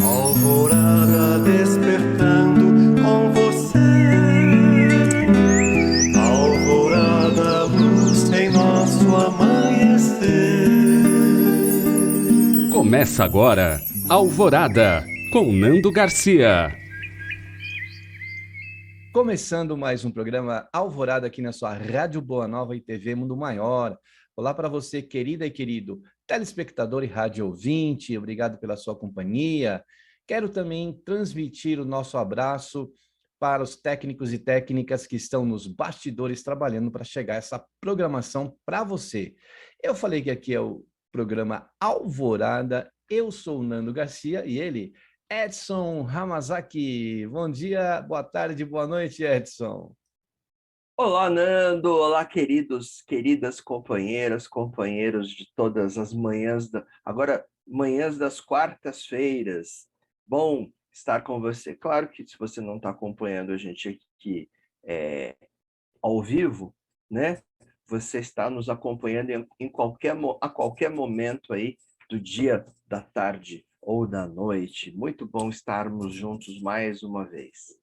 Alvorada despertando com você. Alvorada, luz em nosso amanhecer. Começa agora, Alvorada, com Nando Garcia. Começando mais um programa Alvorada aqui na sua Rádio Boa Nova e TV Mundo Maior. Olá para você, querida e querido telespectador e rádio ouvinte, obrigado pela sua companhia. Quero também transmitir o nosso abraço para os técnicos e técnicas que estão nos bastidores trabalhando para chegar essa programação para você. Eu falei que aqui é o programa Alvorada, eu sou o Nando Garcia e ele... Edson Hamazaki, bom dia, boa tarde, boa noite, Edson. Olá, Nando. Olá, queridas companheiras, companheiros de todas as manhãs, agora manhãs das quartas-feiras. Bom estar com você. Claro que se você não está acompanhando a gente aqui ao vivo, né? Você está nos acompanhando a qualquer momento aí do dia, da tarde ou da noite. Muito bom estarmos juntos mais uma vez.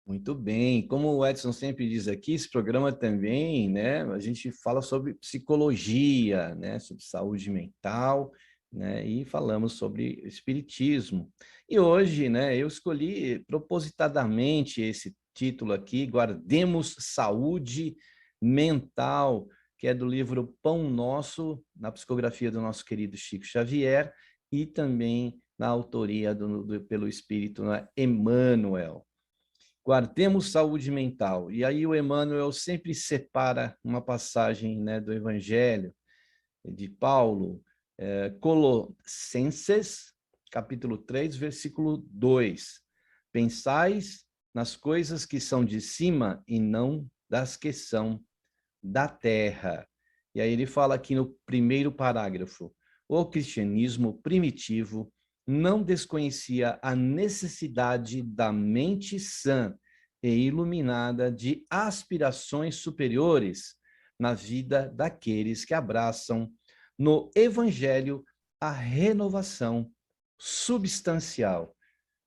Muito bem, como o Edson sempre diz aqui, esse programa também, né, a gente fala sobre psicologia, né, sobre saúde mental, né, e falamos sobre espiritismo. E hoje, né, eu escolhi propositadamente esse título aqui, Guardemos Saúde Mental, que é do livro Pão Nosso, na psicografia do nosso querido Chico Xavier, e também na autoria pelo espírito, né, Emmanuel. Guardemos saúde mental. E aí o Emmanuel sempre separa uma passagem, né, do Evangelho de Paulo, Colossenses, capítulo 3, versículo 2. Pensais nas coisas que são de cima e não das que são da terra. E aí ele fala aqui no primeiro parágrafo: o cristianismo primitivo não desconhecia a necessidade da mente sã e iluminada de aspirações superiores na vida daqueles que abraçam no evangelho a renovação substancial.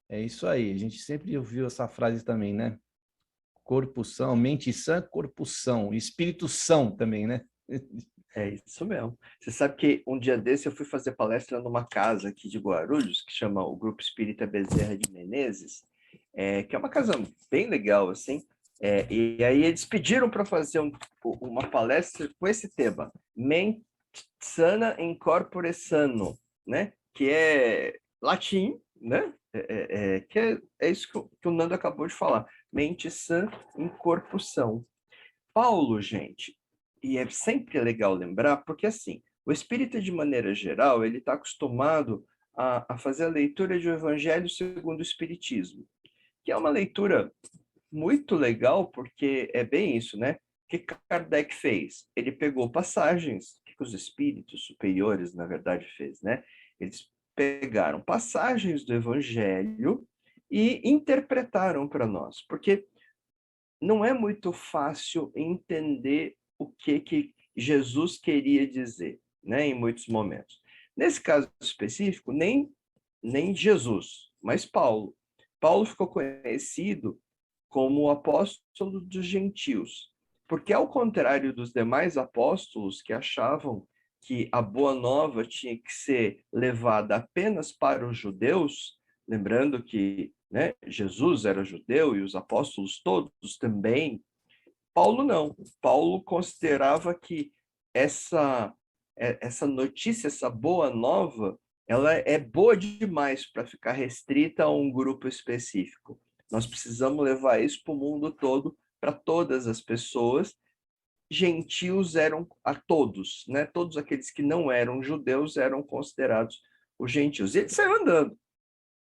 É isso aí, a gente sempre ouviu essa frase também, né? Corpo são, mente sã, corpo são, espírito são também, né? É isso mesmo. Você sabe que um dia desse eu fui fazer palestra numa casa aqui de Guarulhos, que chama o Grupo Espírita Bezerra de Menezes, que é uma casa bem legal, assim. E aí eles pediram para fazer uma palestra com esse tema, Mente Sana in Corpore Sano, né? Que é latim, né? É isso que o Nando acabou de falar. Mente sã em corpo são. Paulo, gente, e é sempre legal lembrar, porque assim, o espírita, de maneira geral, ele está acostumado a fazer a leitura de o Evangelho segundo o Espiritismo, que é uma leitura muito legal, porque é bem isso, né? O que Kardec fez? Ele pegou passagens, o que os espíritos superiores, na verdade, fez, né? Eles pegaram passagens do Evangelho e interpretaram para nós, porque não é muito fácil entender o que Jesus queria dizer, né, em muitos momentos. Nesse caso específico, nem Jesus, mas Paulo. Paulo ficou conhecido como o apóstolo dos gentios, porque ao contrário dos demais apóstolos que achavam que a boa nova tinha que ser levada apenas para os judeus, lembrando que, né, Jesus era judeu e os apóstolos todos também, Paulo não. Paulo considerava que essa essa notícia, essa boa nova, ela é boa demais para ficar restrita a um grupo específico. Nós precisamos levar isso para o mundo todo, para todas as pessoas. Gentios eram a todos, né? Todos aqueles que não eram judeus eram considerados os gentios. E ele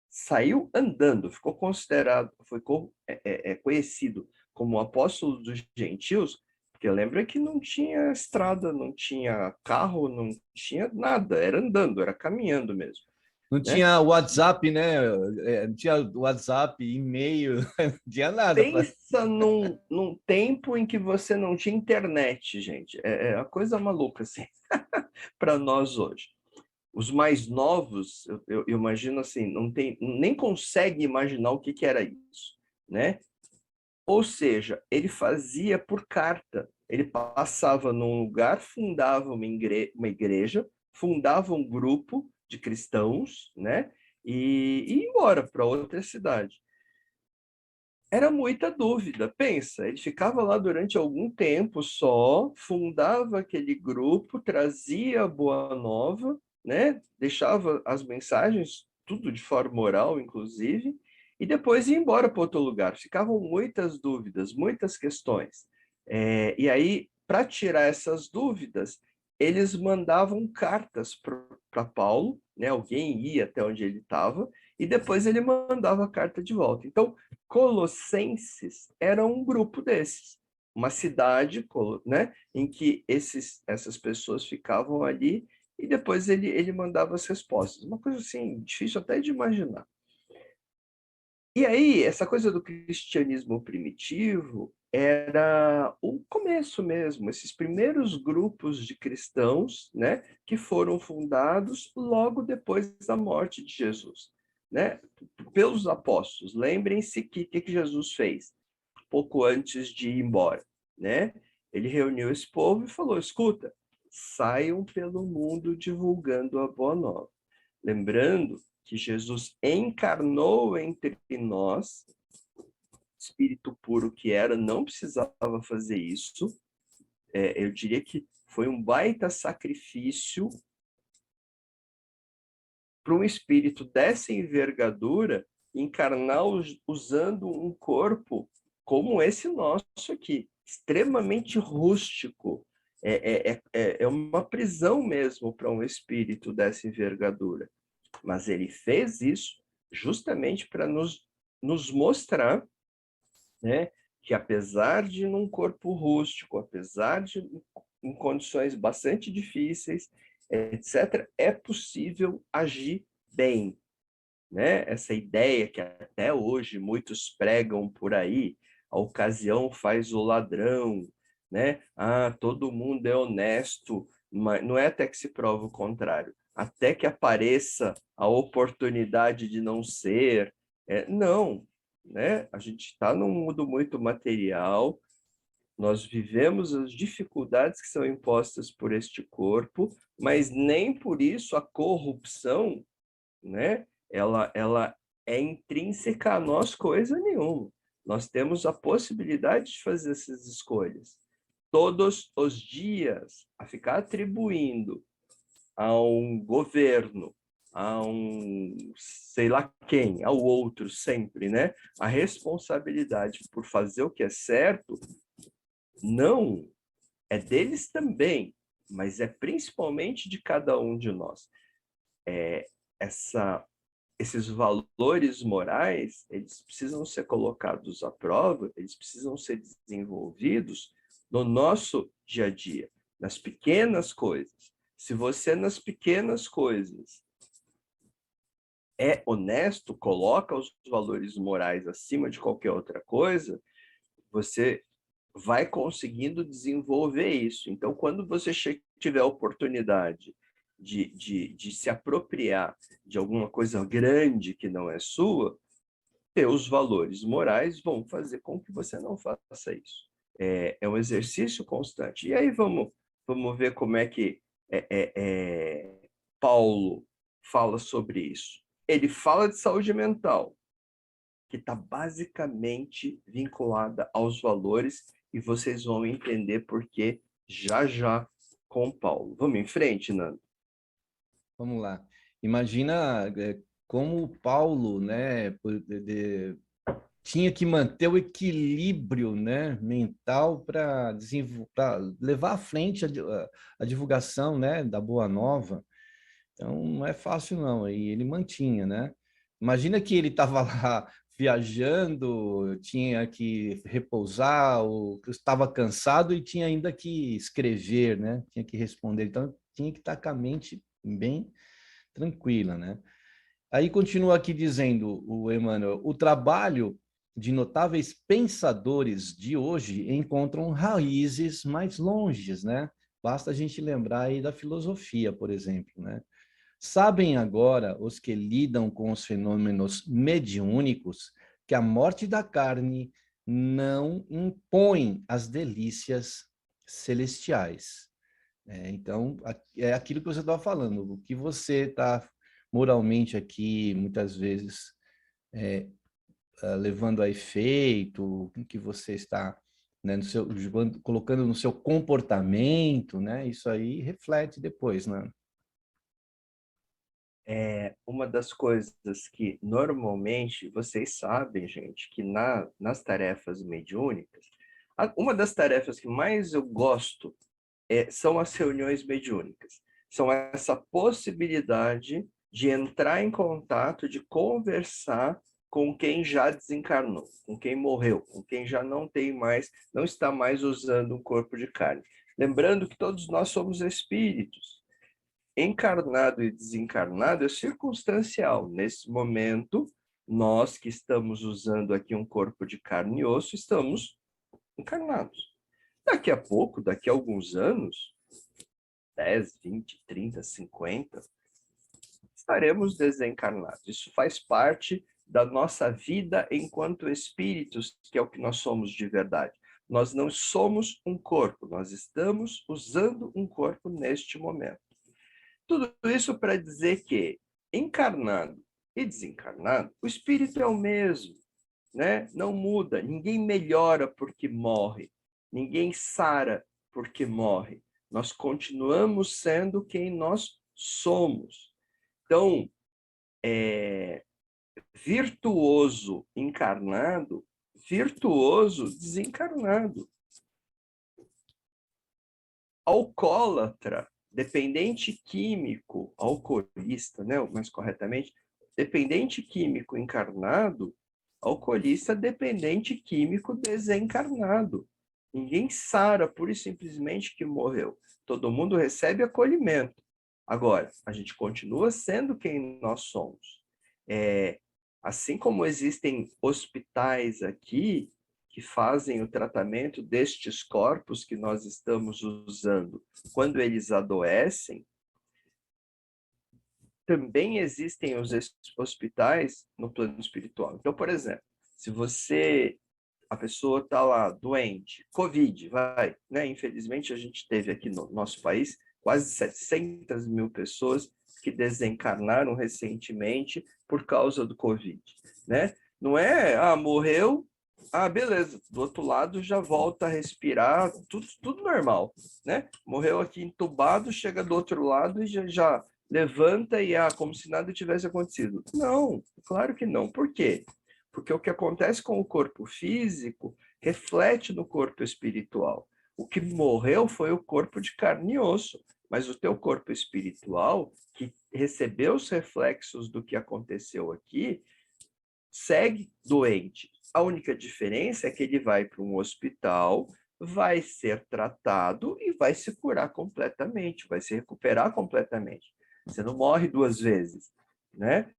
saiu andando, ficou considerado, conhecido como o apóstolo dos gentios, porque lembra que não tinha estrada, não tinha carro, não tinha nada, era andando, era caminhando mesmo, Não né? tinha WhatsApp, né? Não tinha WhatsApp, e-mail, não tinha nada. Pensa num tempo em que você não tinha internet, gente. É uma coisa maluca, assim, para nós hoje. Os mais novos, eu imagino assim, nem consegue imaginar o que era isso, né? Ou seja, ele fazia por carta. Ele passava num lugar, fundava uma igreja, fundava um grupo de cristãos, né? E ia embora para outra cidade. Era muita dúvida. Pensa, ele ficava lá durante algum tempo só, fundava aquele grupo, trazia a boa nova, né? Deixava as mensagens, tudo de forma oral, inclusive, e depois ia embora para outro lugar. Ficavam muitas dúvidas, muitas questões. E aí, para tirar essas dúvidas, eles mandavam cartas para Paulo, né? Alguém ia até onde ele estava, e depois ele mandava a carta de volta. Então, Colossenses era um grupo desses, uma cidade, né, em que essas pessoas ficavam ali e depois ele mandava as respostas. Uma coisa assim, difícil até de imaginar. E aí, essa coisa do cristianismo primitivo era o começo mesmo, esses primeiros grupos de cristãos, né, que foram fundados logo depois da morte de Jesus, né, pelos apóstolos. Lembrem-se que Jesus fez pouco antes de ir embora, né? Ele reuniu esse povo e falou: escuta, saiam pelo mundo divulgando a boa nova. Lembrando que Jesus encarnou entre nós, espírito puro que era, não precisava fazer isso. Eu diria que foi um baita sacrifício para um espírito dessa envergadura encarnar usando um corpo como esse nosso aqui, extremamente rústico. É uma prisão mesmo para um espírito dessa envergadura. Mas ele fez isso justamente para nos mostrar, né, que apesar de num corpo rústico, apesar de em condições bastante difíceis, etc., é possível agir bem, né? Essa ideia que até hoje muitos pregam por aí, a ocasião faz o ladrão, né? Todo mundo é honesto, mas não é até que se prova o contrário. Até que apareça a oportunidade de não ser. Não, né? A gente está num mundo muito material, nós vivemos as dificuldades que são impostas por este corpo, mas nem por isso a corrupção, né? Ela é intrínseca a nós coisa nenhuma. Nós temos a possibilidade de fazer essas escolhas. Todos os dias, a ficar atribuindo a um governo, a um sei lá quem, ao outro sempre, né? A responsabilidade por fazer o que é certo, não, é deles também, mas é principalmente de cada um de nós. Esses valores morais, eles precisam ser colocados à prova, eles precisam ser desenvolvidos no nosso dia a dia, nas pequenas coisas. Se você, nas pequenas coisas, é honesto, coloca os valores morais acima de qualquer outra coisa, você vai conseguindo desenvolver isso. Então, quando você tiver a oportunidade de se apropriar de alguma coisa grande que não é sua, teus valores morais vão fazer com que você não faça isso. É um exercício constante. E aí vamos ver como é que Paulo fala sobre isso. Ele fala de saúde mental, que está basicamente vinculada aos valores, e vocês vão entender por que já com Paulo. Vamos em frente, Nando? Vamos lá. Imagina como Paulo, né, tinha que manter o equilíbrio, né, mental para levar à frente a divulgação, né, da Boa Nova. Então, não é fácil, não. E ele mantinha, né? Imagina que ele estava lá viajando, tinha que repousar, ou estava cansado e tinha ainda que escrever, né? Tinha que responder. Então, tinha que estar com a mente bem tranquila, né? Aí continua aqui dizendo o Emmanuel: o trabalho de notáveis pensadores de hoje encontram raízes mais longes, né? Basta a gente lembrar aí da filosofia, por exemplo, né? Sabem agora os que lidam com os fenômenos mediúnicos que a morte da carne não impõe as delícias celestiais. Então, é aquilo que você estava falando, o que você está moralmente aqui, muitas vezes, levando a efeito, o que você está, né, colocando no seu comportamento, né, isso aí reflete depois, né? Uma das coisas que normalmente vocês sabem, gente, que nas tarefas mediúnicas, uma das tarefas que mais eu gosto são as reuniões mediúnicas. São essa possibilidade de entrar em contato, de conversar com quem já desencarnou, com quem morreu, com quem já não tem mais, não está mais usando um corpo de carne. Lembrando que todos nós somos espíritos. Encarnado e desencarnado é circunstancial. Nesse momento, nós que estamos usando aqui um corpo de carne e osso, estamos encarnados. Daqui a pouco, daqui a alguns anos, 10, 20, 30, 50, estaremos desencarnados. Isso faz parte da nossa vida enquanto espíritos, que é o que nós somos de verdade. Nós não somos um corpo, nós estamos usando um corpo neste momento. Tudo isso para dizer que, encarnado e desencarnado, o espírito é o mesmo, né? Não muda, ninguém melhora porque morre, ninguém sara porque morre. Nós continuamos sendo quem nós somos. Então, virtuoso encarnado, virtuoso desencarnado. Alcoólatra, dependente químico, alcoolista, né, mais corretamente, dependente químico encarnado, alcoolista dependente químico desencarnado. Ninguém sara pura e simplesmente que morreu. Todo mundo recebe acolhimento. Agora, a gente continua sendo quem nós somos. Assim como existem hospitais aqui que fazem o tratamento destes corpos que nós estamos usando quando eles adoecem, também existem os hospitais no plano espiritual. Então, por exemplo, se a pessoa está lá doente, Covid, né? Infelizmente, a gente teve aqui no nosso país quase 700 mil pessoas que desencarnaram recentemente por causa do Covid, né? Não é, morreu, beleza, do outro lado já volta a respirar, tudo normal, né? Morreu aqui entubado, chega do outro lado e já levanta e, como se nada tivesse acontecido. Não, claro que não. Por quê? Porque o que acontece com o corpo físico reflete no corpo espiritual. O que morreu foi o corpo de carne e osso, mas o teu corpo espiritual, que recebeu os reflexos do que aconteceu aqui, segue doente. A única diferença é que ele vai para um hospital, vai ser tratado e vai se curar completamente, vai se recuperar completamente. Você não morre duas vezes, né?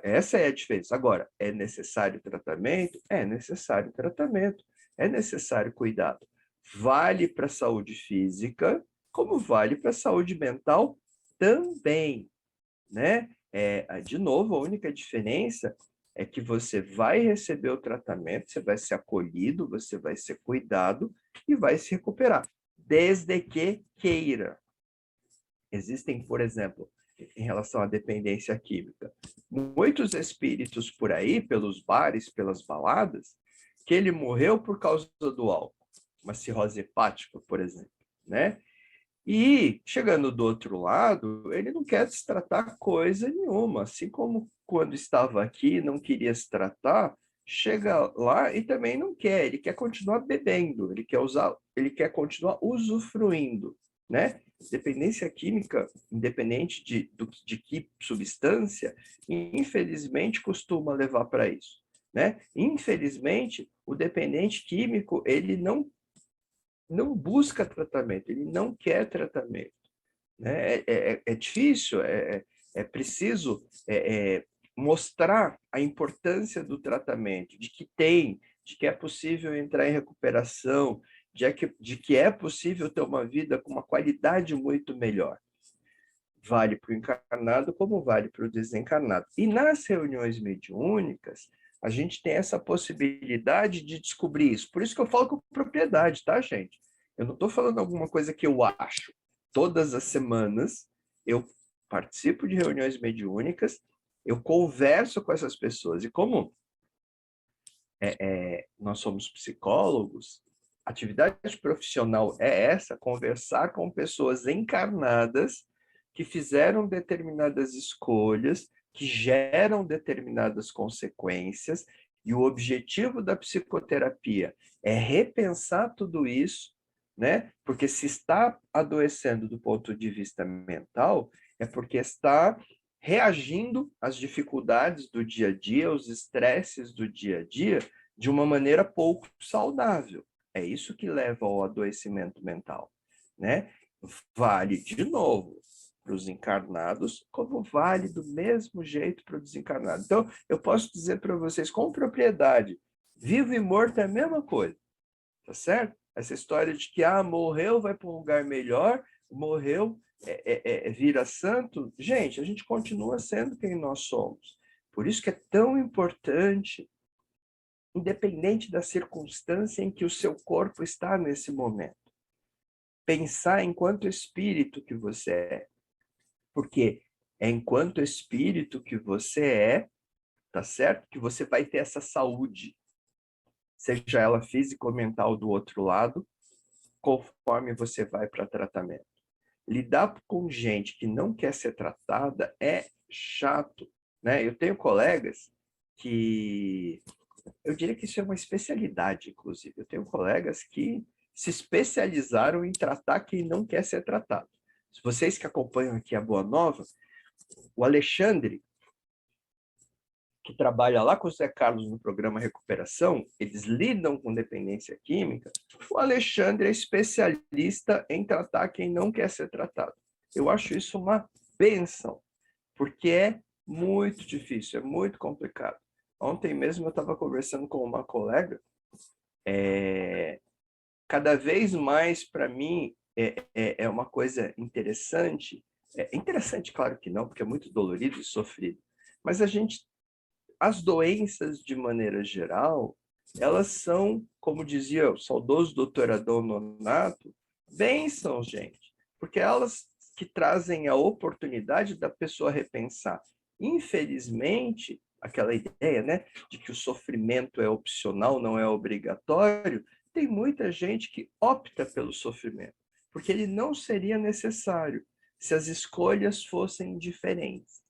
Essa é a diferença. Agora, é necessário tratamento? É necessário tratamento. É necessário cuidado. Vale para a saúde física, como vale para a saúde mental também, né? De novo, a única diferença é que você vai receber o tratamento, você vai ser acolhido, você vai ser cuidado e vai se recuperar, desde que queira. Existem, por exemplo, em relação à dependência química, muitos espíritos por aí, pelos bares, pelas baladas, que ele morreu por causa do álcool, uma cirrose hepática, por exemplo, né? E, chegando do outro lado, ele não quer se tratar coisa nenhuma. Assim como quando estava aqui não queria se tratar, chega lá e também não quer. Ele quer continuar bebendo, ele quer continuar usufruindo, né? Dependência química, independente de que substância, infelizmente costuma levar para isso, né? Infelizmente, o dependente químico, ele não busca tratamento, ele não quer tratamento, né? É difícil, é preciso mostrar a importância do tratamento, de que é possível entrar em recuperação, de que é possível ter uma vida com uma qualidade muito melhor. vale para o encarnado como vale para o desencarnado. E nas reuniões mediúnicas, a gente tem essa possibilidade de descobrir isso. Por isso que eu falo com propriedade, tá, gente? Eu não estou falando alguma coisa que eu acho. Todas as semanas eu participo de reuniões mediúnicas, eu converso com essas pessoas. E como nós somos psicólogos, a atividade profissional é essa, conversar com pessoas encarnadas que fizeram determinadas escolhas, que geram determinadas consequências, e o objetivo da psicoterapia é repensar tudo isso, né? Porque se está adoecendo do ponto de vista mental, é porque está reagindo às dificuldades do dia a dia, aos estresses do dia a dia, de uma maneira pouco saudável. É isso que leva ao adoecimento mental, né? Vale, de novo, para os encarnados, como vale do mesmo jeito para o desencarnado. Então, eu posso dizer para vocês com propriedade, vivo e morto é a mesma coisa, tá certo? Essa história de que, morreu, vai para um lugar melhor, morreu, vira santo. Gente, a gente continua sendo quem nós somos. Por isso que é tão importante, independente da circunstância em que o seu corpo está nesse momento, pensar enquanto espírito que você é. Porque é enquanto espírito que você é, tá certo? Que você vai ter essa saúde, seja ela física ou mental do outro lado, conforme você vai para tratamento. Lidar com gente que não quer ser tratada é chato, né? Eu tenho colegas que... Eu diria que isso é uma especialidade, inclusive. Eu tenho colegas que se especializaram em tratar quem não quer ser tratado. Vocês que acompanham aqui a Boa Nova, o Alexandre, que trabalha lá com o Zé Carlos no programa Recuperação, eles lidam com dependência química, o Alexandre é especialista em tratar quem não quer ser tratado. Eu acho isso uma bênção, porque é muito difícil, é muito complicado. Ontem mesmo eu estava conversando com uma colega, cada vez mais para mim é uma coisa interessante, interessante claro que não, porque é muito dolorido e sofrido, mas as doenças de maneira geral, elas são, como dizia o saudoso doutor Adão Nonato, bênçãos, gente, porque elas que trazem a oportunidade da pessoa repensar. Infelizmente, aquela ideia, né, de que o sofrimento é opcional, não é obrigatório, tem muita gente que opta pelo sofrimento, porque ele não seria necessário se as escolhas fossem diferentes.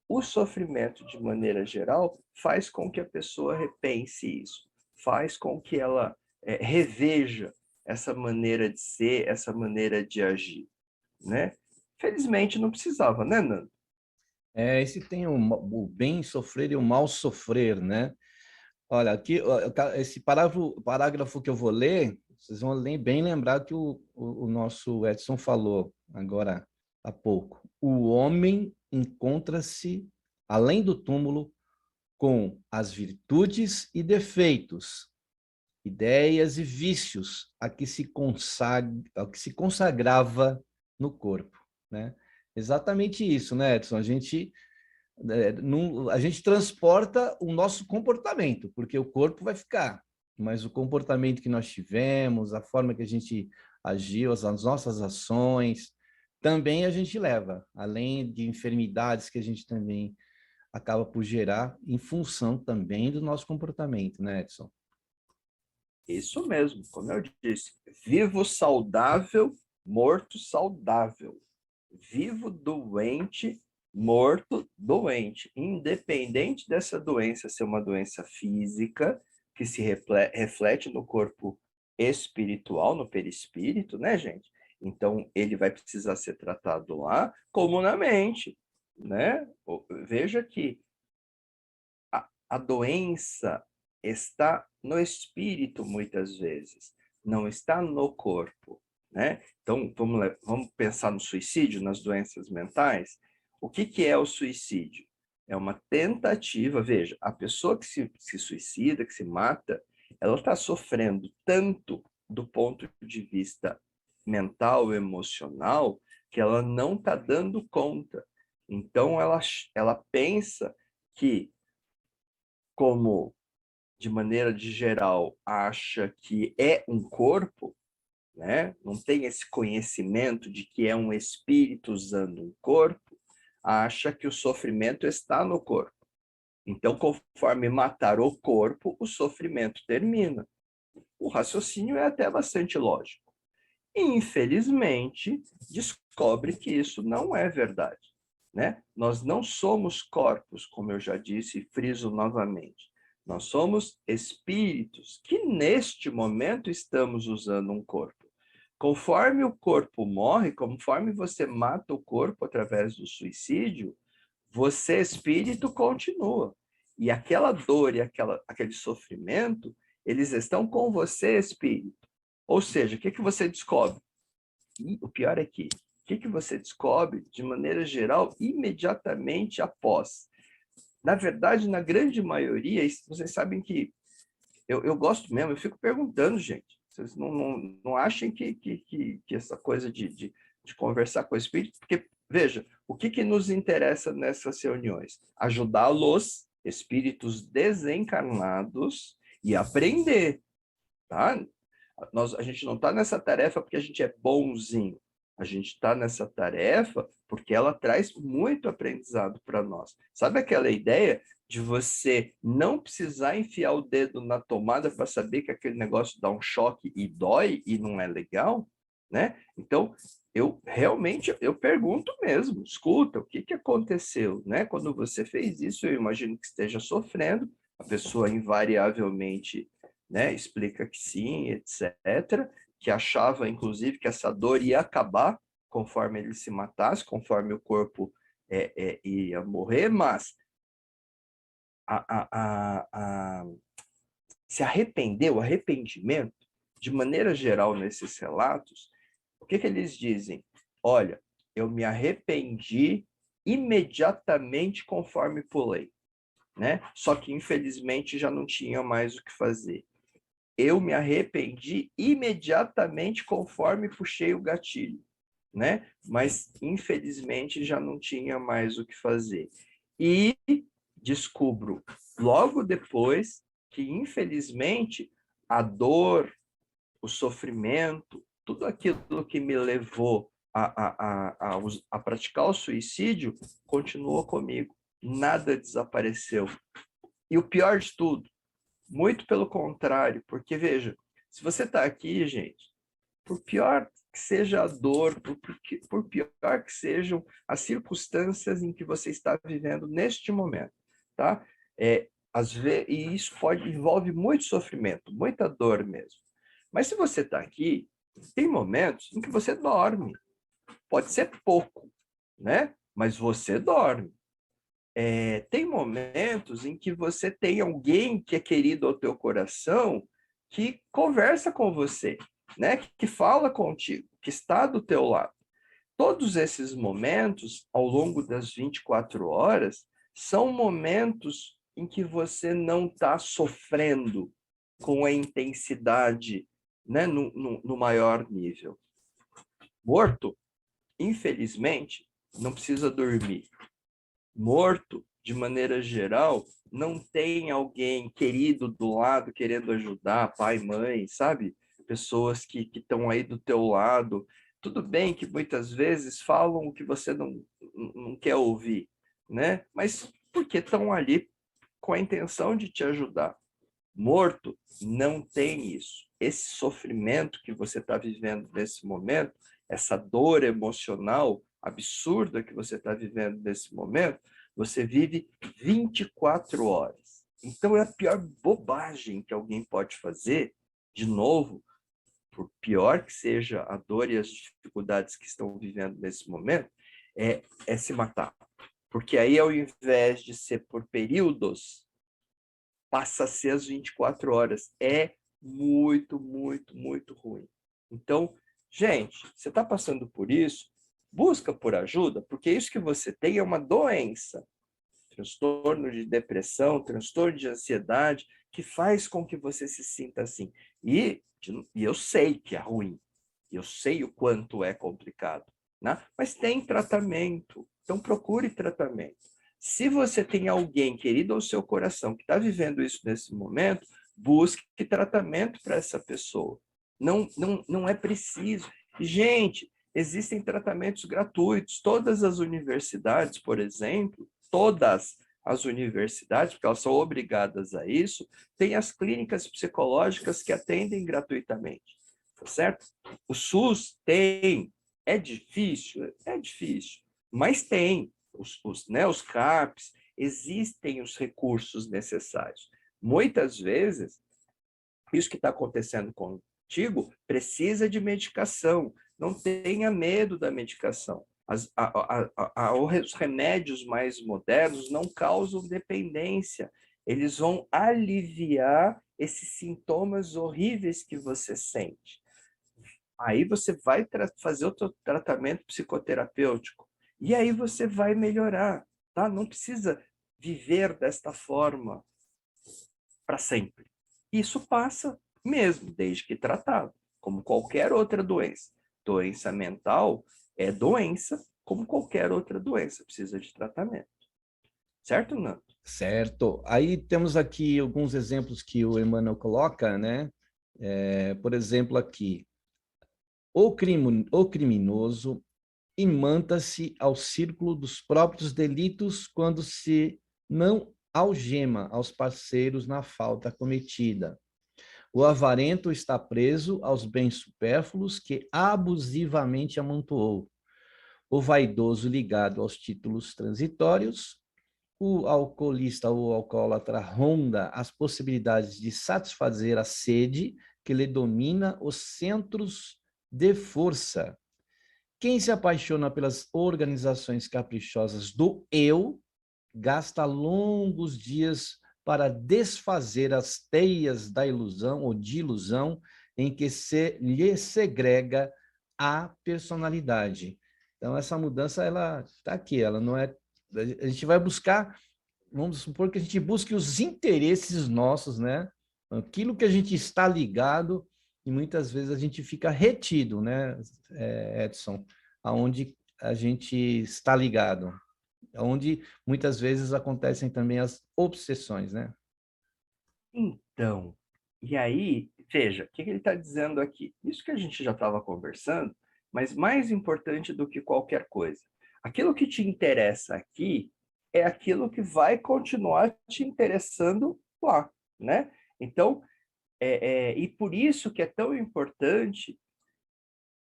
O sofrimento, de maneira geral, faz com que a pessoa repense isso, faz com que ela reveja essa maneira de ser, essa maneira de agir, né? Felizmente não precisava, né, Nando? Esse tem o bem sofrer e o mal sofrer, né? Olha, aqui, esse parágrafo que eu vou ler, vocês vão bem lembrar que o nosso Edson falou agora há pouco. O homem encontra-se, além do túmulo, com as virtudes e defeitos, ideias e vícios a que se consagrava no corpo, né? Exatamente isso, né, Edson? A gente transporta o nosso comportamento, porque o corpo vai ficar, mas o comportamento que nós tivemos, a forma que a gente agiu, as nossas ações, também a gente leva, além de enfermidades que a gente também acaba por gerar em função também do nosso comportamento, né, Edson? Isso mesmo, como eu disse, vivo saudável, morto saudável. Vivo doente, morto doente. Independente dessa doença ser uma doença física, que se reflete no corpo espiritual, no perispírito, né, gente? Então, ele vai precisar ser tratado lá, como na mente, né? Veja que a doença está no espírito, muitas vezes, não está no corpo, né? Então, vamos pensar no suicídio, nas doenças mentais. O que é o suicídio? É uma tentativa, veja, a pessoa que se suicida, que se mata, ela está sofrendo tanto do ponto de vista mental, emocional, que ela não está dando conta. Então, ela pensa que, como de maneira de geral, acha que é um corpo, né? Não tem esse conhecimento de que é um espírito usando um corpo, acha que o sofrimento está no corpo. Então, conforme matar o corpo, o sofrimento termina. O raciocínio é até bastante lógico. E, infelizmente, descobre que isso não é verdade, né? Nós não somos corpos, como eu já disse e friso novamente. Nós somos espíritos que, neste momento, estamos usando um corpo. Conforme o corpo morre, conforme você mata o corpo através do suicídio, você, espírito, continua. E aquela dor e aquele sofrimento, eles estão com você, espírito. Ou seja, o que você descobre? E o pior é que, o que você descobre, de maneira geral, imediatamente após? Na verdade, na grande maioria, vocês sabem que eu gosto mesmo, eu fico perguntando, gente. Vocês não achem que essa coisa de conversar com o espírito, porque, veja, o que nos interessa nessas reuniões? Ajudá-los, espíritos desencarnados, e aprender, tá? A gente não está nessa tarefa porque a gente é bonzinho. A gente está nessa tarefa porque ela traz muito aprendizado para nós. Sabe aquela ideia de você não precisar enfiar o dedo na tomada para saber que aquele negócio dá um choque e dói e não é legal, né? Então, eu realmente pergunto mesmo, escuta, o que aconteceu, né? Quando você fez isso, eu imagino que esteja sofrendo, a pessoa invariavelmente, né, explica que sim, etc., que achava, inclusive, que essa dor ia acabar conforme ele se matasse, conforme o corpo ia morrer, mas se arrependeu, arrependimento, de maneira geral, nesses relatos, o que eles dizem? Olha, eu me arrependi imediatamente conforme pulei, né? Só que, infelizmente, já não tinha mais o que fazer. Eu me arrependi imediatamente conforme puxei o gatilho, né? Mas, infelizmente, já não tinha mais o que fazer. E descubro, logo depois, que, infelizmente, a dor, o sofrimento, tudo aquilo que me levou a praticar o suicídio, continuou comigo. Nada desapareceu. E o pior de tudo, muito pelo contrário, porque, veja, se você está aqui, gente, por pior que seja a dor, por pior que sejam as circunstâncias em que você está vivendo neste momento, tá? E isso envolve muito sofrimento, muita dor mesmo. Mas se você está aqui, tem momentos em que você dorme. Pode ser pouco, né? Mas você dorme. Tem momentos em que você tem alguém que é querido ao teu coração, que conversa com você, né? Que fala contigo, que está do teu lado. Todos esses momentos, ao longo das 24 horas, são momentos em que você não está sofrendo com a intensidade, né? No maior nível. Morto, infelizmente, não precisa dormir. Morto, de maneira geral, não tem alguém querido do lado querendo ajudar, pai, mãe, sabe? Pessoas que estão aí do teu lado. Tudo bem que muitas vezes falam o que você não quer ouvir, né? Mas porque estão ali com a intenção de te ajudar. Morto não tem isso. Esse sofrimento que você está vivendo nesse momento, essa dor emocional absurda que você está vivendo nesse momento, você vive 24 horas. Então, é a pior bobagem que alguém pode fazer, de novo, por pior que seja a dor e as dificuldades que estão vivendo nesse momento, é se matar. Porque aí, ao invés de ser por períodos, passa a ser as 24 horas. É muito, muito, muito ruim. Então, gente, você está passando por isso, busca por ajuda, porque isso que você tem é uma doença. Transtorno de depressão, transtorno de ansiedade, que faz com que você se sinta assim. E eu sei que é ruim. Eu sei o quanto é complicado. né? Mas tem tratamento, então procure tratamento. Se você tem alguém querido ao seu coração que está vivendo isso nesse momento, busque tratamento para essa pessoa. Não é preciso. Gente, existem tratamentos gratuitos. Todas as universidades, por exemplo, todas as universidades, porque elas são obrigadas a isso, têm as clínicas psicológicas que atendem gratuitamente, tá certo? O SUS tem. É difícil? É difícil, mas tem. Os CAPs, existem os recursos necessários. Muitas vezes, isso que está acontecendo contigo precisa de medicação. Não tenha medo da medicação. Os remédios mais modernos não causam dependência. Eles vão aliviar esses sintomas horríveis que você sente. Aí você vai fazer o seu tratamento psicoterapêutico. E aí você vai melhorar, tá? Não precisa viver desta forma para sempre. Isso passa mesmo, desde que tratado, como qualquer outra doença. Doença mental é doença, como qualquer outra doença, precisa de tratamento. Certo, Nando? Certo. Aí temos aqui alguns exemplos que o Emmanuel coloca, né? Por exemplo, aqui, o criminoso imanta-se ao círculo dos próprios delitos quando se não algema aos parceiros na falta cometida. O avarento está preso aos bens supérfluos que abusivamente amontoou. O vaidoso ligado aos títulos transitórios. O alcoolista ou alcoólatra ronda as possibilidades de satisfazer a sede que lhe domina os centros de força. Quem se apaixona pelas organizações caprichosas do eu, gasta longos dias para desfazer as teias da ilusão ou de ilusão em que lhe segrega a personalidade. Então, essa mudança, ela está aqui, ela não é... A gente vai buscar, vamos supor que a gente busque os interesses nossos, né? Aquilo que a gente está ligado, e muitas vezes a gente fica retido, né, Edson? Aonde a gente está ligado, onde muitas vezes acontecem também as obsessões, né? Então, e aí, veja, o que ele está dizendo aqui? Isso que a gente já estava conversando, mas mais importante do que qualquer coisa. Aquilo que te interessa aqui é aquilo que vai continuar te interessando lá, né? Então, e por isso que é tão importante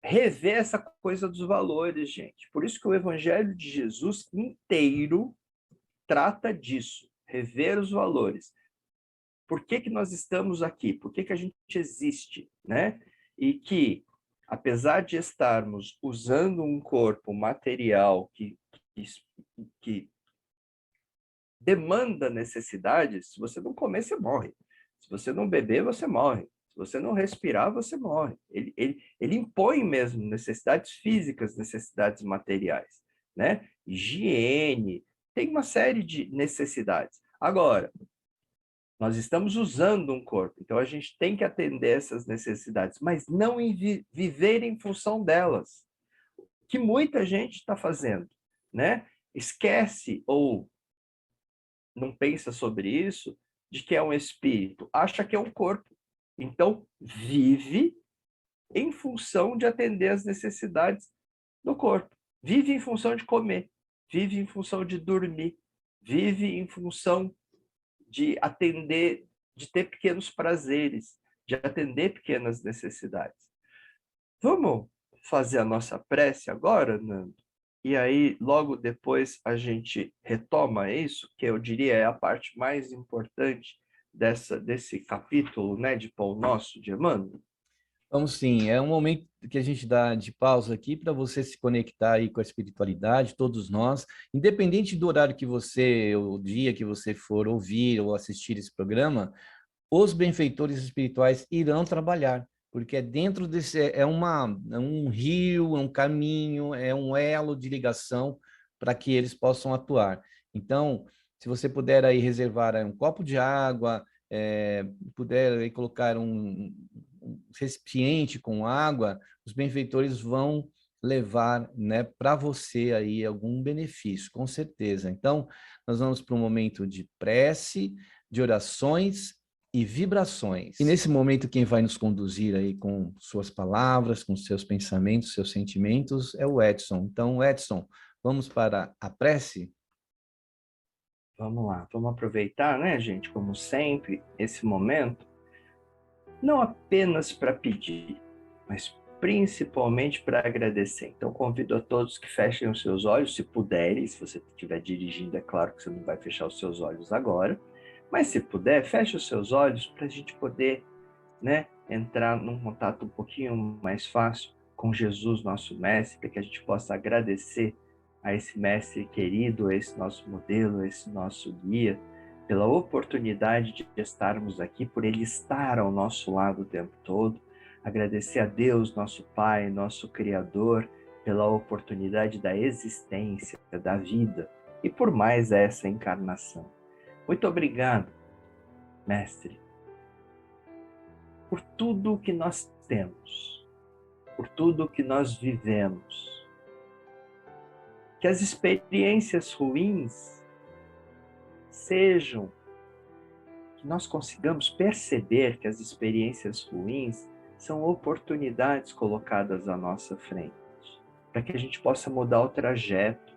rever essa coisa dos valores, gente. Por isso que o Evangelho de Jesus inteiro trata disso, rever os valores. Por que nós estamos aqui? Por que a gente existe, né? E que, apesar de estarmos usando um corpo material que demanda necessidades, se você não comer, você morre. Se você não beber, você morre. Se você não respirar, você morre. Ele impõe mesmo necessidades físicas, necessidades materiais, né? Higiene, tem uma série de necessidades. Agora, nós estamos usando um corpo, então a gente tem que atender essas necessidades, mas não viver em função delas, que muita gente está fazendo, né? Esquece ou não pensa sobre isso, de que é um espírito, acha que é um corpo. Então, vive em função de atender as necessidades do corpo. Vive em função de comer, vive em função de dormir, vive em função de atender, de ter pequenos prazeres, de atender pequenas necessidades. Vamos fazer a nossa prece agora, Nando? E aí, logo depois, a gente retoma isso, que eu diria é a parte mais importante desse capítulo, né, de Pão Nosso, de Emmanuel. Vamos sim, é um momento que a gente dá de pausa aqui para você se conectar aí com a espiritualidade, todos nós, independente do horário que você, o dia que você for ouvir ou assistir esse programa, os benfeitores espirituais irão trabalhar, porque é dentro desse, é um rio, é um caminho, é um elo de ligação para que eles possam atuar. Então, se você puder aí reservar aí um copo de água, puder aí colocar um recipiente com água, os benfeitores vão levar, né, para você aí algum benefício, com certeza. Então, nós vamos para um momento de prece, de orações e vibrações. E nesse momento, quem vai nos conduzir aí com suas palavras, com seus pensamentos, seus sentimentos, é o Edson. Então, Edson, vamos para a prece? Vamos lá, vamos aproveitar, né, gente, como sempre, esse momento, não apenas para pedir, mas principalmente para agradecer. Então, convido a todos que fechem os seus olhos, se puderem. Se você estiver dirigindo, é claro que você não vai fechar os seus olhos agora, mas se puder, feche os seus olhos para a gente poder, né, entrar num contato um pouquinho mais fácil com Jesus, nosso mestre, para que a gente possa agradecer a esse mestre querido, a esse nosso modelo, a esse nosso guia, pela oportunidade de estarmos aqui, por ele estar ao nosso lado o tempo todo. Agradecer a Deus, nosso Pai, nosso Criador, pela oportunidade da existência, da vida, e por mais essa encarnação. Muito obrigado, mestre, por tudo que nós temos, por tudo que nós vivemos. Que as experiências ruins sejam, que nós consigamos perceber que as experiências ruins são oportunidades colocadas à nossa frente, para que a gente possa mudar o trajeto,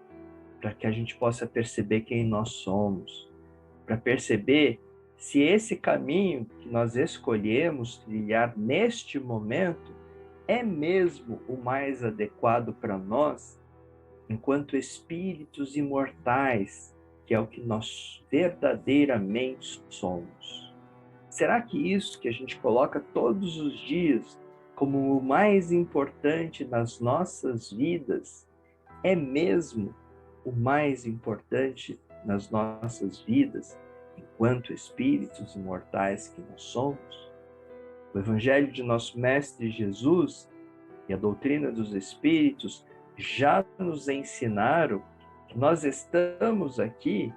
para que a gente possa perceber quem nós somos, para perceber se esse caminho que nós escolhemos trilhar neste momento é mesmo o mais adequado para nós, enquanto espíritos imortais, que é o que nós verdadeiramente somos. Será que isso que a gente coloca todos os dias como o mais importante nas nossas vidas é mesmo o mais importante nas nossas vidas, enquanto espíritos imortais que nós somos? O Evangelho de nosso Mestre Jesus e a doutrina dos Espíritos já nos ensinaram que nós estamos aqui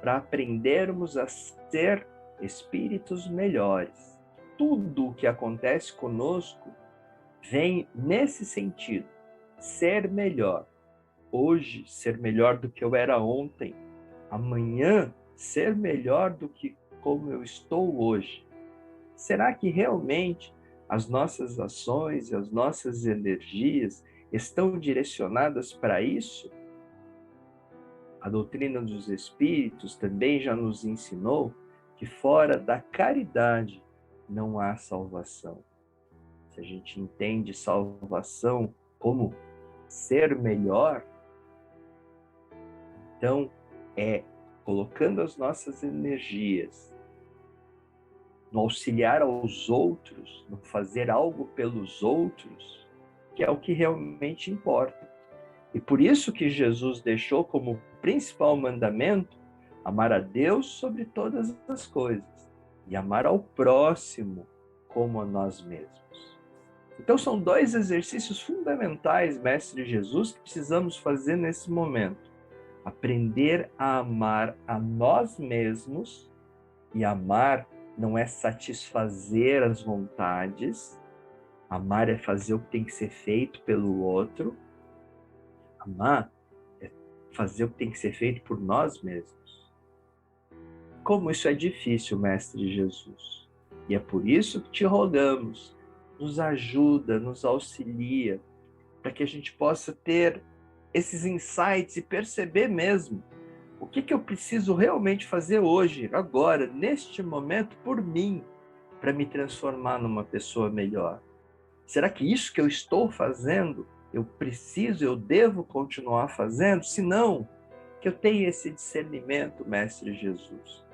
para aprendermos a ser espíritos melhores. Tudo o que acontece conosco vem nesse sentido, ser melhor. Hoje, ser melhor do que eu era ontem. Amanhã, ser melhor do que como eu estou hoje. Será que realmente as nossas ações e as nossas energias estão direcionadas para isso? A doutrina dos Espíritos também já nos ensinou que fora da caridade não há salvação. Se a gente entende salvação como ser melhor, então é colocando as nossas energias no auxiliar aos outros, no fazer algo pelos outros, que é o que realmente importa. E por isso que Jesus deixou como principal mandamento amar a Deus sobre todas as coisas e amar ao próximo como a nós mesmos. Então são dois exercícios fundamentais, Mestre Jesus, que precisamos fazer nesse momento. Aprender a amar a nós mesmos, e amar não é satisfazer as vontades, amar é fazer o que tem que ser feito pelo outro, amar é fazer o que tem que ser feito por nós mesmos. Como isso é difícil, Mestre Jesus. E é por isso que te rogamos, nos ajuda, nos auxilia, para que a gente possa ter esses insights e perceber mesmo o que eu preciso realmente fazer hoje, agora, neste momento, por mim, para me transformar numa pessoa melhor. Será que isso que eu estou fazendo, eu preciso, eu devo continuar fazendo? Se não, que eu tenha esse discernimento, Mestre Jesus,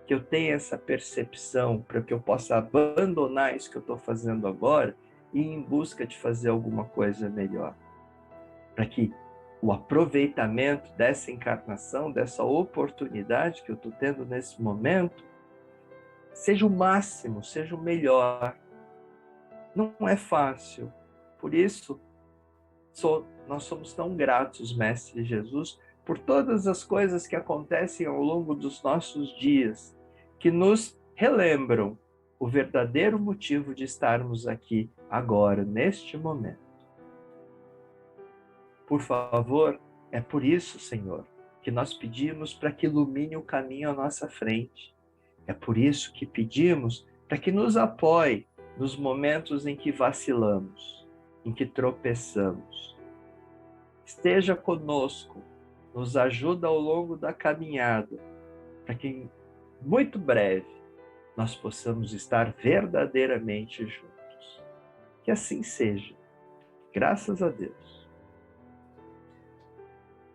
que eu tenha essa percepção para que eu possa abandonar isso que eu estou fazendo agora e ir em busca de fazer alguma coisa melhor. Para que o aproveitamento dessa encarnação, dessa oportunidade que eu estou tendo nesse momento, seja o máximo, seja o melhor. Não é fácil. Por isso, nós somos tão gratos, Mestre Jesus, por todas as coisas que acontecem ao longo dos nossos dias, que nos relembram o verdadeiro motivo de estarmos aqui agora, neste momento. Por favor, é por isso, Senhor, que nós pedimos para que ilumine o caminho à nossa frente. É por isso que pedimos para que nos apoie nos momentos em que vacilamos, em que tropeçamos. Esteja conosco, nos ajuda ao longo da caminhada, para que muito breve nós possamos estar verdadeiramente juntos. Que assim seja. Graças a Deus.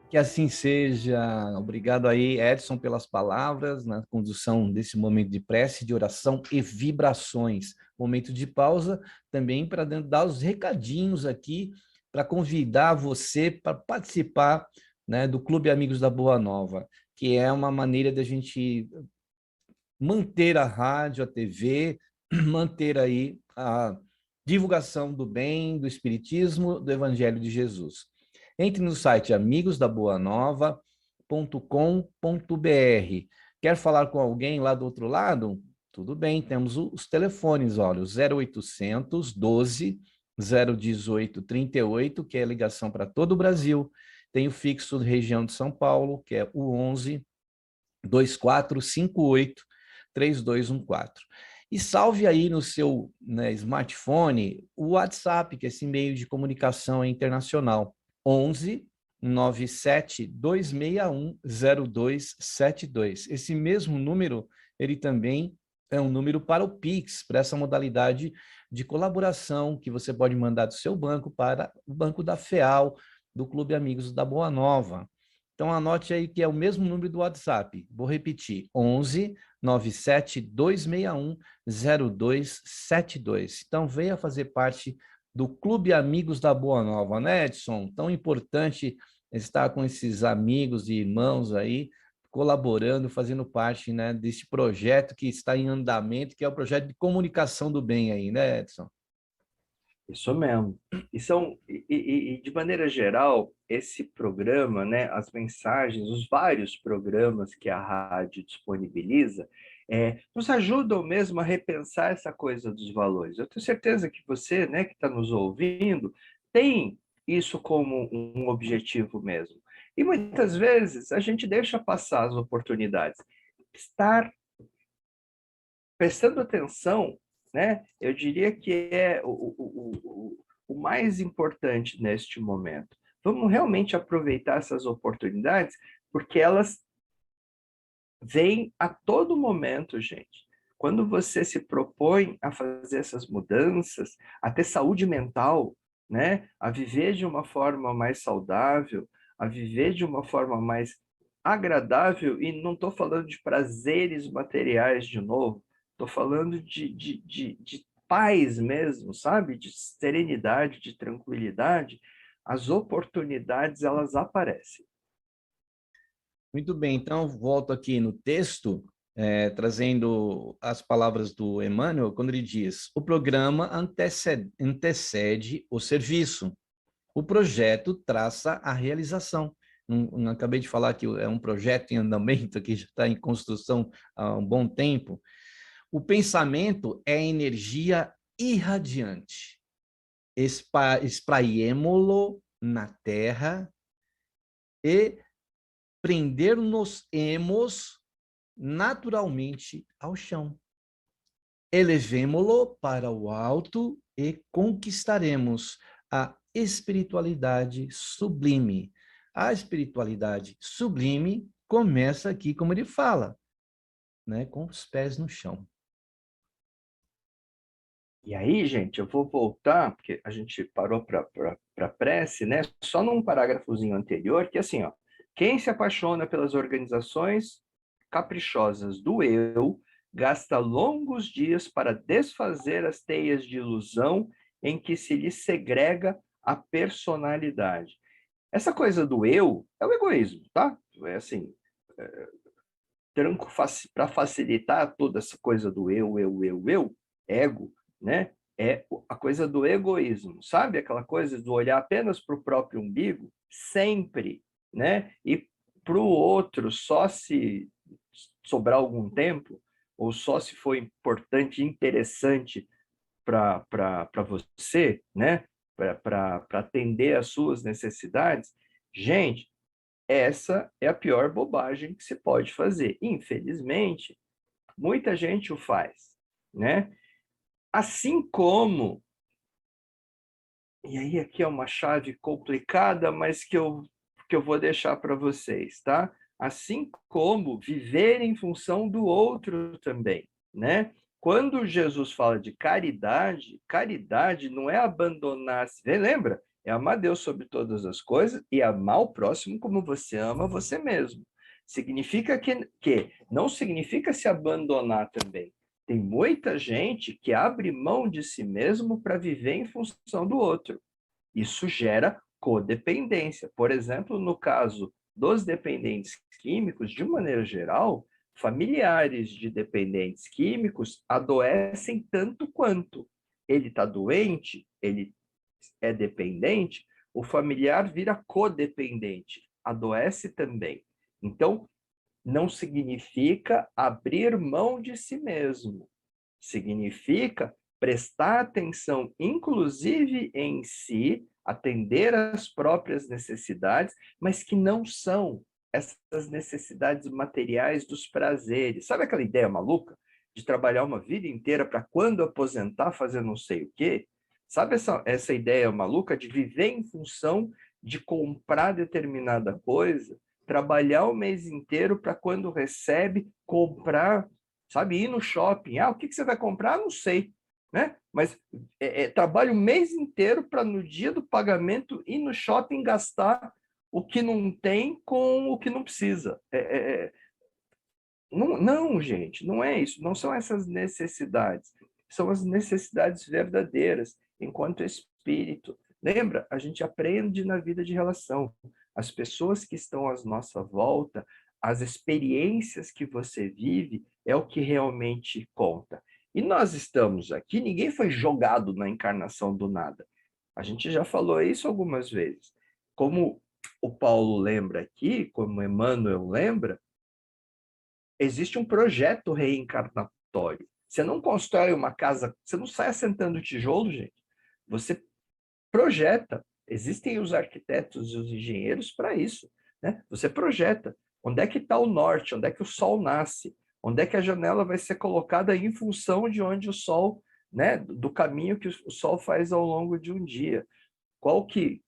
Que assim seja. Obrigado aí, Edson, pelas palavras na condução desse momento de prece, de oração e vibrações. Momento de pausa também para dar os recadinhos aqui, para convidar você para participar, né, do Clube Amigos da Boa Nova, que é uma maneira de a gente manter a rádio, a TV, manter aí a divulgação do bem, do espiritismo, do Evangelho de Jesus. Entre no site amigosdaboanova.com.br. Quer falar com alguém lá do outro lado? Tudo bem, temos os telefones, olha, o 0800 12 018 38, que é a ligação para todo o Brasil. Tem o fixo da região de São Paulo, que é o 11 2458 3214. E salve aí no seu, né, smartphone o WhatsApp, que é esse meio de comunicação internacional, 11 97 261 0272. Esse mesmo número, ele também é um número para o Pix, para essa modalidade de colaboração que você pode mandar do seu banco para o banco da FEAL, do Clube Amigos da Boa Nova. Então, anote aí que é o mesmo número do WhatsApp. Vou repetir, 11 97 261 0272. Então, venha fazer parte do Clube Amigos da Boa Nova, né, Edson? Tão importante estar com esses amigos e irmãos aí, colaborando, fazendo parte, né, desse projeto que está em andamento, que é o projeto de comunicação do bem aí, né, Edson? Isso mesmo. E de maneira geral, esse programa, né, as mensagens, os vários programas que a rádio disponibiliza, nos ajudam mesmo a repensar essa coisa dos valores. Eu tenho certeza que você, né, que está nos ouvindo, tem isso como um objetivo mesmo. E muitas vezes a gente deixa passar as oportunidades. Estar prestando atenção, né? Eu diria que é o mais importante neste momento. Vamos realmente aproveitar essas oportunidades, porque elas vêm a todo momento, gente. Quando você se propõe a fazer essas mudanças, a ter saúde mental, né? A viver de uma forma mais saudável, a viver de uma forma mais agradável, e não estou falando de prazeres materiais de novo, estou falando de paz mesmo, sabe? De serenidade, de tranquilidade. As oportunidades, elas aparecem. Muito bem, então volto aqui no texto, trazendo as palavras do Emmanuel, quando ele diz: o programa antecede o serviço, o projeto traça a realização. Não acabei de falar que é um projeto em andamento, que já está em construção há um bom tempo. O pensamento é energia irradiante. Espraiemo-lo na terra e prender-nos-emos naturalmente ao chão. Elevemo-lo para o alto e conquistaremos a espiritualidade sublime. A espiritualidade sublime começa aqui, como ele fala, né, com os pés no chão. E aí, gente, eu vou voltar, porque a gente parou para a prece, né? Só num parágrafozinho anterior, que assim, ó, quem se apaixona pelas organizações caprichosas do eu, gasta longos dias para desfazer as teias de ilusão em que se lhe segrega a personalidade. Essa coisa do eu é o egoísmo, tá? É assim, para facilitar toda essa coisa do eu, ego, né? É a coisa do egoísmo, sabe? Aquela coisa do olhar apenas para o próprio umbigo, sempre, né? E para o outro só se sobrar algum tempo, ou só se for importante e interessante para você, né? para atender às suas necessidades, gente, essa é a pior bobagem que se pode fazer. Infelizmente, muita gente o faz, né? Assim como, e aí aqui é uma chave complicada, mas que eu vou deixar para vocês, tá? Assim como viver em função do outro também, né? Quando Jesus fala de caridade, caridade não é abandonar-se, lembra? É amar Deus sobre todas as coisas e amar o próximo como você ama você mesmo. Significa que não significa se abandonar também. Tem muita gente que abre mão de si mesmo para viver em função do outro. Isso gera codependência. Por exemplo, no caso dos dependentes químicos, de maneira geral, familiares de dependentes químicos adoecem tanto quanto. Ele está doente, ele é dependente, o familiar vira codependente, adoece também. Então, não significa abrir mão de si mesmo. Significa prestar atenção, inclusive em si, atender às próprias necessidades, mas que não são essas necessidades materiais dos prazeres. Sabe aquela ideia maluca de trabalhar uma vida inteira para quando aposentar fazer não sei o quê? Sabe essa ideia maluca de viver em função de comprar determinada coisa, trabalhar o mês inteiro para quando recebe, comprar, sabe, ir no shopping. Ah, o que você vai comprar? Não sei, né? Mas trabalho o mês inteiro para no dia do pagamento ir no shopping gastar o que não tem com o que não precisa. Não, gente, não é isso. Não são essas necessidades. São as necessidades verdadeiras, enquanto espírito. Lembra? A gente aprende na vida de relação. As pessoas que estão à nossa volta, as experiências que você vive, é o que realmente conta. E nós estamos aqui, ninguém foi jogado na encarnação do nada. A gente já falou isso algumas vezes. Como o Paulo lembra aqui, como Emmanuel lembra, existe um projeto reencarnatório. Você não constrói uma casa, você não sai assentando tijolo, gente. Você projeta. Existem os arquitetos e os engenheiros para isso, né? Você projeta. Onde é que está o norte? Onde é que o sol nasce? Onde é que a janela vai ser colocada em função de onde o sol, né? Do caminho que o sol faz ao longo de um dia. Qual que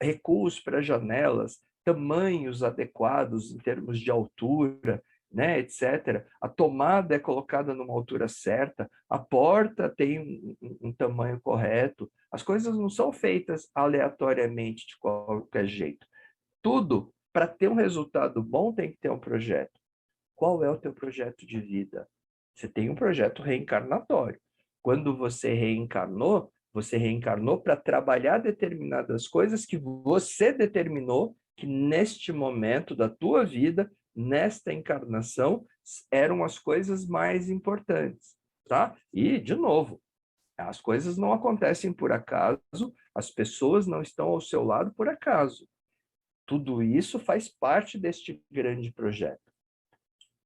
recuos para janelas, tamanhos adequados em termos de altura, né, etc. A tomada é colocada numa altura certa, a porta tem um tamanho correto. As coisas não são feitas aleatoriamente de qualquer jeito. Tudo, para ter um resultado bom, tem que ter um projeto. Qual é o teu projeto de vida? Você tem um projeto reencarnatório. Quando você reencarnou para trabalhar determinadas coisas que você determinou que neste momento da tua vida, nesta encarnação, eram as coisas mais importantes, tá? E, de novo, as coisas não acontecem por acaso, as pessoas não estão ao seu lado por acaso. Tudo isso faz parte deste grande projeto.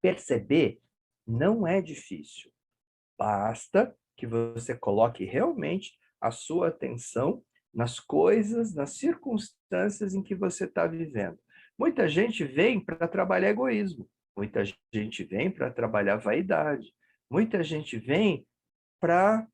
Perceber não é difícil. Basta que você coloque realmente a sua atenção nas coisas, nas circunstâncias em que você está vivendo. Muita gente vem para trabalhar egoísmo. Muita gente vem para trabalhar vaidade. Muita gente vem para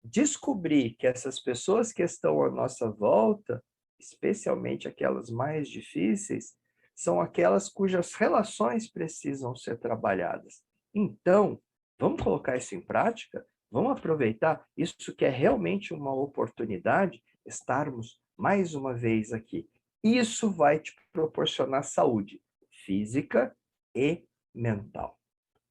descobrir que essas pessoas que estão à nossa volta, especialmente aquelas mais difíceis, são aquelas cujas relações precisam ser trabalhadas. Então, vamos colocar isso em prática? Vamos aproveitar isso que é realmente uma oportunidade, estarmos mais uma vez aqui. Isso vai te proporcionar saúde física e mental.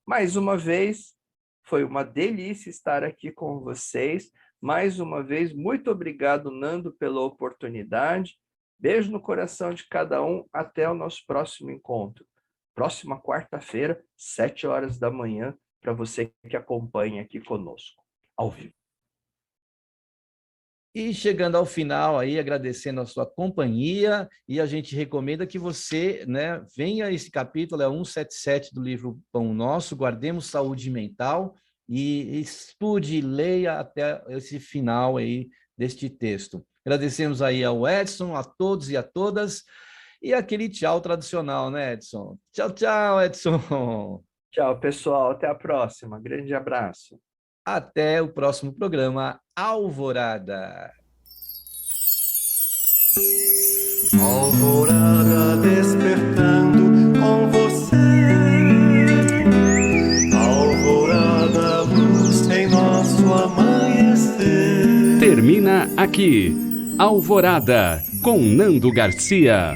Mais uma vez, foi uma delícia estar aqui com vocês. Mais uma vez, muito obrigado, Nando, pela oportunidade. Beijo no coração de cada um. Até o nosso próximo encontro. Próxima quarta-feira, 7h da manhã, para você que acompanha aqui conosco, ao vivo. E chegando ao final aí, agradecendo a sua companhia, e a gente recomenda que você, né, venha a esse capítulo, é 177 do livro Pão Nosso, Guardemos Saúde Mental, e estude, leia até esse final aí deste texto. Agradecemos aí ao Edson, a todos e a todas, e aquele tchau tradicional, né, Edson? Tchau, tchau, Edson! Tchau, pessoal. Até a próxima. Grande abraço. Até o próximo programa Alvorada. Alvorada despertando com você. Alvorada, luz em nosso amanhecer. Termina aqui, Alvorada, com Nando Garcia.